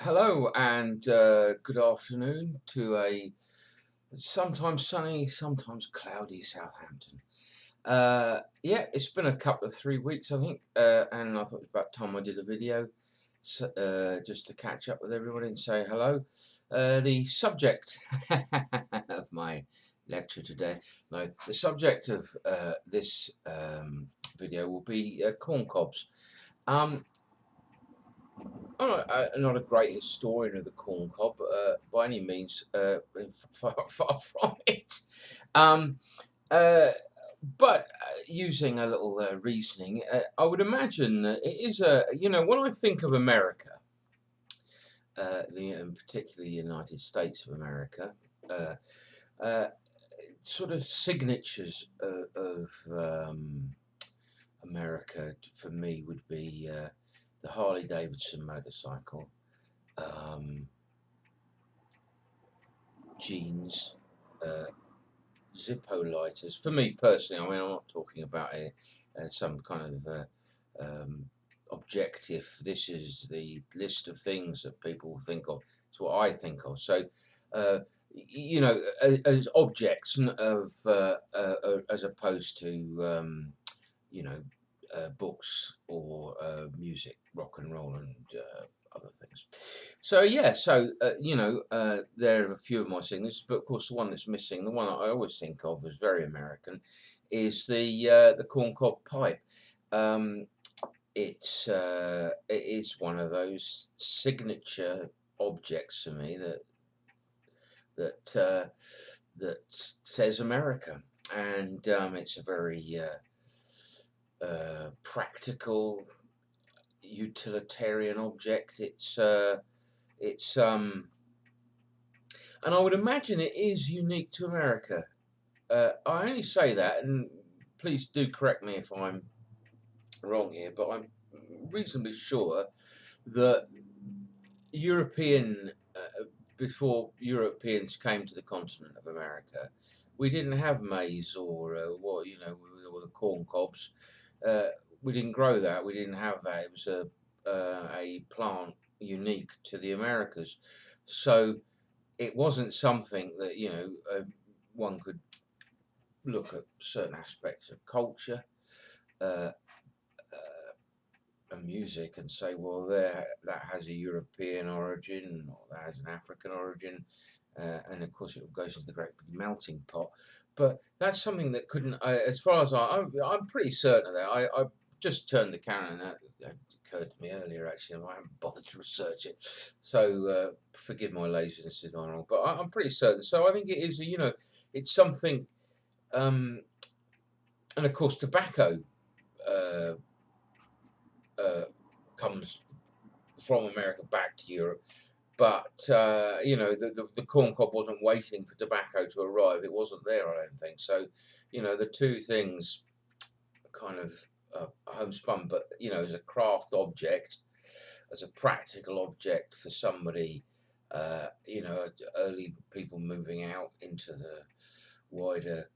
Hello and good afternoon to a sometimes sunny, sometimes cloudy Southampton. Yeah, it's been a couple of 3 weeks, I think, and I thought it was about time I did a video just to catch up with everybody and say hello. The subject of my lecture today, no, the subject of this video will be corn cobs. Um, I'm not a great historian of the corn cob by any means, far from it. Um, uh, but using a little reasoning, I would imagine that it is when I think of America, and particularly the United States of America, uh, uh, sort of signatures of America for me would be the Harley Davidson motorcycle. Um, Jeans, uh, Zippo lighters. For me personally, I mean, I'm not talking about some kind of objective. This is the list of things that people think of. It's what I think of. So, as objects as opposed to you know, books or music, rock and roll, and other things. So yeah, there are a few of my signatures, but of course the one that's missing, the one that I always think of as very American, is the corncob pipe. Um, it is one of those signature objects to me that says America, and it's a very practical, utilitarian object. It's and I would imagine it is unique to America. I only say that, and please do correct me if I'm wrong here, but I'm reasonably sure that European before Europeans came to the continent of America, we didn't have maize or or the corn cobs. Uh, we didn't grow that. We didn't have that. It was a plant unique to the Americas, so it wasn't something that one could look at certain aspects of culture. Uh, and music and say, well, there that has a European origin or that has an African origin, and of course it goes into the great big melting pot. But that's something that couldn't, as far as I'm pretty certain of that. I just turned the camera and that occurred to me earlier actually, and I haven't bothered to research it. So forgive my laziness, Arnold, but I'm pretty certain. So I think it is, it's something, and of course tobacco. Uh, uh, Comes from America back to Europe. But the corn cob wasn't waiting for tobacco to arrive. It wasn't there, I don't think. So, the two things kind of homespun. But as a craft object, as a practical object for somebody, early people moving out into the wider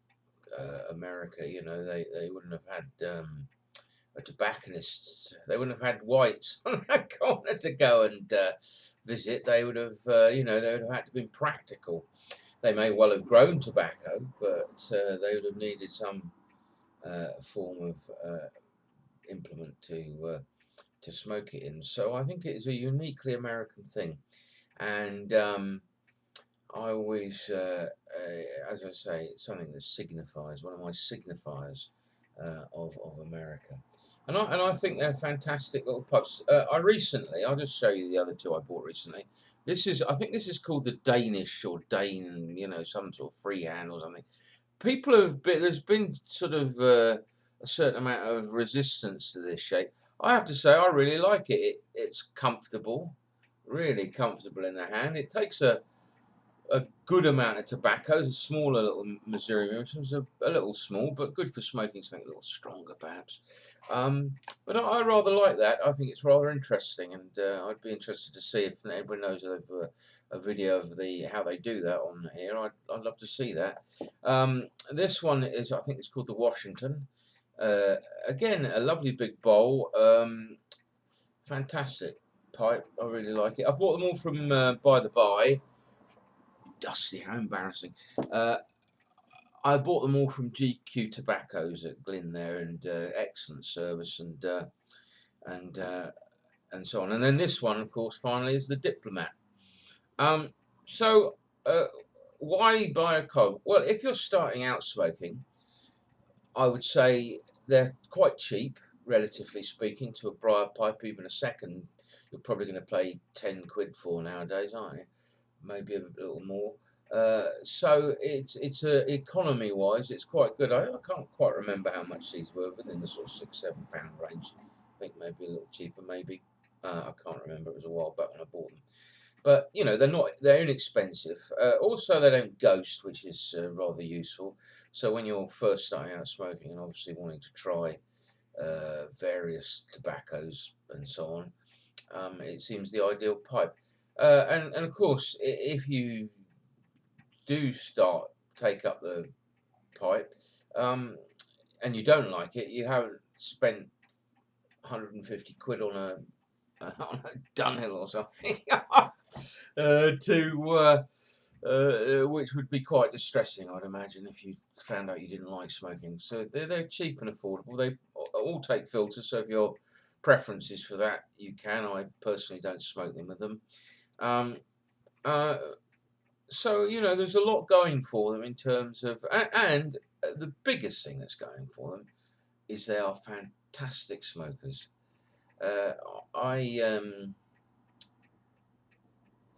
America, they wouldn't have had. A tobacconist. They wouldn't have had whites on that corner to go and visit. They would have, they would have had to be practical. They may well have grown tobacco, but they would have needed some form of implement to smoke it in. So I think it is a uniquely American thing, and I always, as I say, it's something that signifies one of my signifiers of America. And I think they're fantastic little pubs. I'll just show you the other two I bought recently. I think this is called the Danish or Dane, some sort of freehand or something. There's been sort of a certain amount of resistance to this shape. I have to say, I really like it. It's comfortable, really comfortable in the hand. It takes a good amount of tobacco. It's a smaller little Missouri, which was a little small, but good for smoking something a little stronger, perhaps. But I rather like that. I think it's rather interesting, and I'd be interested to see if anybody knows of a video of how they do that on here. I'd love to see that. This one is, I think it's called the Washington. Again, a lovely big bowl. Fantastic pipe. I really like it. I bought them all from By the By. Dusty, how embarrassing. I bought them all from GQ Tobaccos at Glyn there, and excellent service, and so on. And then this one, of course, finally is the Diplomat. So why buy a cob? Well, if you're starting out smoking, I would say they're quite cheap, relatively speaking, to a briar pipe. Even a second, you're probably going to pay 10 quid for nowadays, aren't you? Maybe a little more. So it's economy wise, it's quite good. I can't quite remember how much these were, within the sort of £6-7 range. I think maybe a little cheaper, maybe. I can't remember. It was a while back when I bought them. But you know, they're inexpensive. Also, they don't ghost, which is rather useful. So when you're first starting out smoking and obviously wanting to try various tobaccos and so on, it seems the ideal pipe. And of course, if you do take up the pipe, and you don't like it, you haven't spent 150 quid on a on a Dunhill or something, which would be quite distressing, I'd imagine, if you found out you didn't like smoking. So they're cheap and affordable. They all take filters, so if your preference is for that, you can. I personally don't smoke them with them. So you know, there's a lot going for them in terms of, and the biggest thing that's going for them is they are fantastic smokers.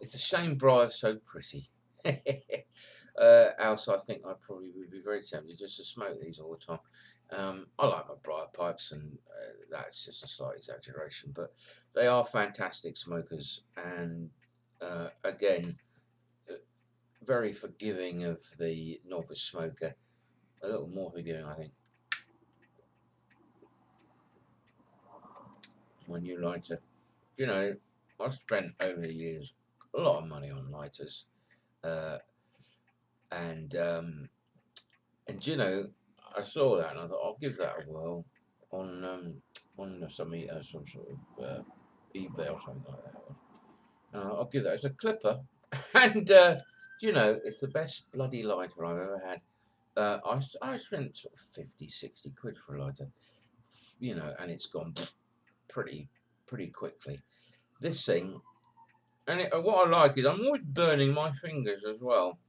It's a shame briar's so pretty. Else I think I probably would be very tempted just to smoke these all the time. I like my briar pipes, and that's just a slight exaggeration, but they are fantastic smokers, and again, very forgiving of the novice smoker. A little more forgiving, I think, when you lighter. You know, I've spent over the years a lot of money on lighters, and you know, I saw that and I thought I'll give that a whirl on some sort of eBay or something like that. I'll give that. It's a clipper, and you know, it's the best bloody lighter I've ever had. I spent sort of 50, 60 quid for a lighter, you know, and it's gone pretty quickly. This thing, and what I like is I'm always burning my fingers as well.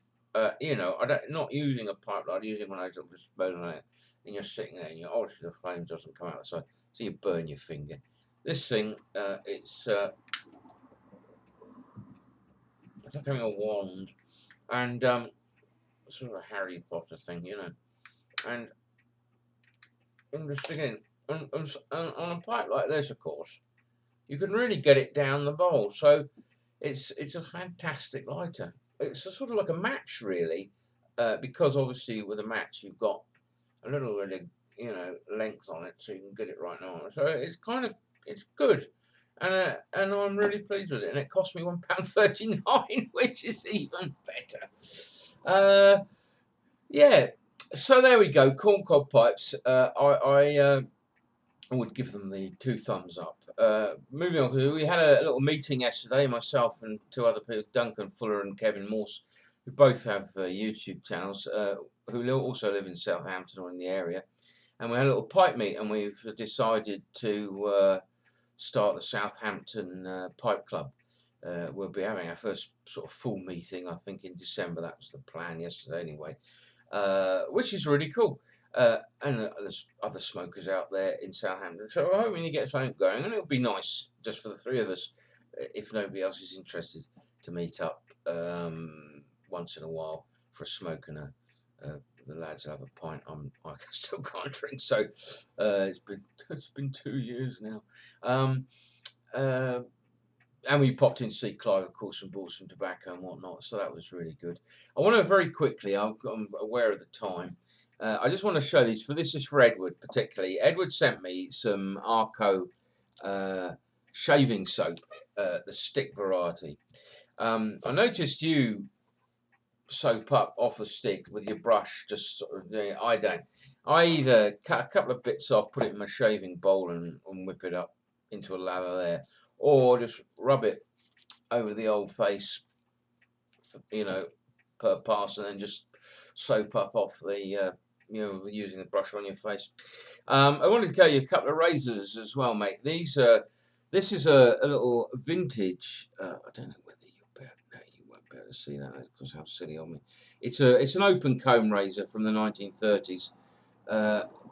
You know, not using a pipe lighter, using one of those little disposable, and you're sitting there, and obviously the flame doesn't come out the side, so you burn your finger. This thing, it's like having a wand, and sort of a Harry Potter thing, you know. And I'm just thinking, on a pipe like this, of course, you can really get it down the bowl. So it's a fantastic lighter. It's sort of like a match, really, because obviously with a match you've got a little bit of, you know, length on it, so you can get it right now. So it's good, and I'm really pleased with it. And it cost me £1.39, which is even better. Yeah. So there we go. Corn cob pipes. I would give them the 2 thumbs up. Moving on, we had a little meeting yesterday, myself and 2 other people, Duncan Fuller and Kevin Morse, who both have YouTube channels, who also live in Southampton or in the area. And we had a little pipe meet, and we've decided to start the Southampton Pipe Club. We'll be having our first sort of full meeting, I think, in December. That was the plan yesterday anyway, which is really cool. And there's other smokers out there in Southampton, so I'm hoping you get something going, and it'll be nice just for the 3 of us, if nobody else is interested, to meet up once in a while for a smoke and the lads have a pint. I still can't drink, so it's been 2 years now. And we popped in to see Clive, of course, and bought some tobacco and whatnot, so that was really good. I want to very quickly, I'm aware of the time, I just want to show these. This is for Edward particularly. Edward sent me some Arco shaving soap, the stick variety. I noticed you soap up off a stick with your brush, just sort of doing it. I don't. I either cut a couple of bits off, put it in my shaving bowl and whip it up into a lather there, or just rub it over the old face, you know, per pass, and then just soap up off the, using the brush on your face. I wanted to show you a couple of razors as well, mate. This is a little vintage. I don't know whether you won't be able to see that because how silly of me. It's an open comb razor from the 1930s.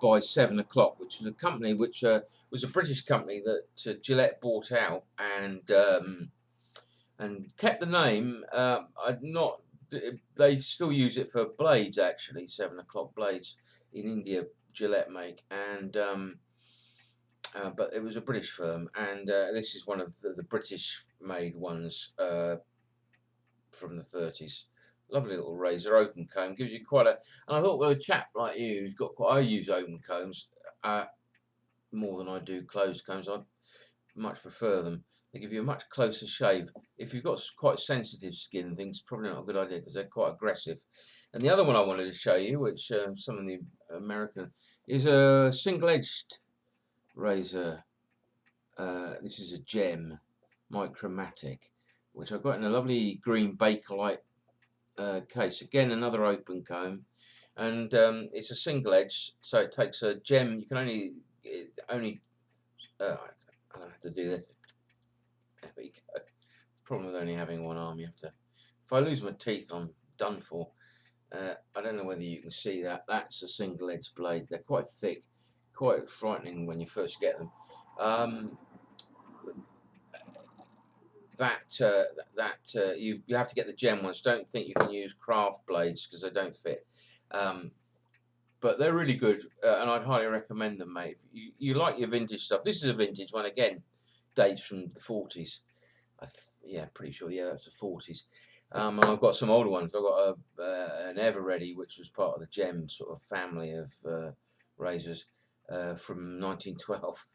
By 7 o'clock, which was a company which was a British company that Gillette bought out and kept the name. I'd not. They still use it for blades, actually. 7 o'clock blades in India, Gillette make, and but it was a British firm, and this is one of the British-made ones from the 30s. Lovely little razor, open comb, gives you quite a. And I thought, well, a chap like you who's got quite. I use open combs more than I do closed combs. I much prefer them. They give you a much closer shave. If you've got quite sensitive skin and things, probably not a good idea because they're quite aggressive. And the other one I wanted to show you, which some of the American, is a single-edged razor. This is a gem, Micromatic, which I got in a lovely green Bakelite case. Again, another open comb, and it's a single edge, so it takes a gem. You can only I don't have to do this. There we go. Problem with only having one arm, you have to. If I lose my teeth, I'm done for. I don't know whether you can see that. That's a single edge blade. They're quite thick, quite frightening when you first get them. You have to get the gem ones. Don't think you can use craft blades because they don't fit. But they're really good, and I'd highly recommend them, mate. If you like your vintage stuff. This is a vintage one again, dates from the 40s. Yeah, pretty sure. Yeah, that's the 40s. And I've got some older ones. I've got an Everready, which was part of the Gem sort of family of razors from 1912.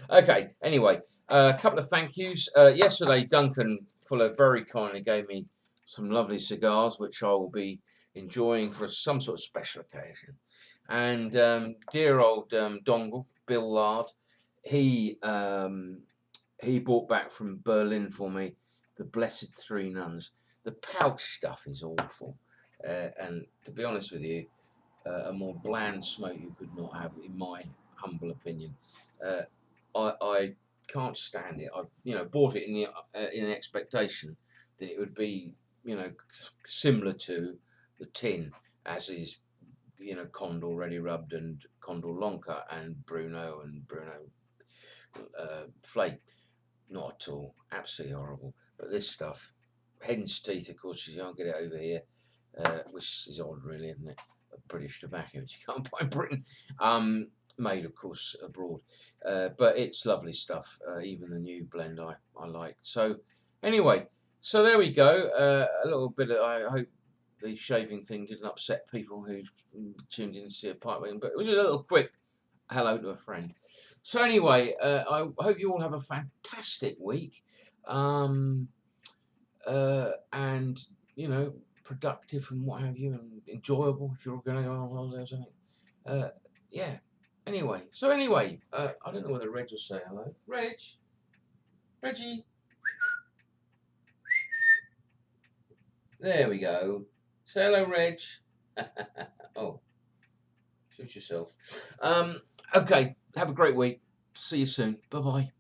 Okay. Anyway, a couple of thank yous. Yesterday, Duncan Fuller very kindly gave me some lovely cigars, which I will be enjoying for some sort of special occasion. And dear old Dongle, Bill Lard, he brought back from Berlin for me the Blessed Three Nuns. The pouch stuff is awful, and to be honest with you, a more bland smoke you could not have, in my humble opinion. I can't stand it. I bought it in expectation that it would be similar to the tin, as is Condor Ready Rubbed and Condor Lonka and Bruno Flake. Not at all. Absolutely horrible. But this stuff, hen's teeth, of course, you can't get it over here, which is odd, really, isn't it? A British tobacco, which you can't buy in Britain. Made, of course, abroad. But it's lovely stuff. Even the new blend I like. So, anyway, so there we go. A little bit of, I hope the shaving thing didn't upset people who tuned in to see a pipe wedding, but it was a little quick hello to a friend. So anyway, I hope you all have a fantastic week, and productive and what have you, and enjoyable if you're going to go on holiday or something. Yeah. Anyway, I don't know whether Reg will say hello. Reggie. There we go. Say hello, Reg. Oh, shoot yourself. Okay. Have a great week. See you soon. Bye bye.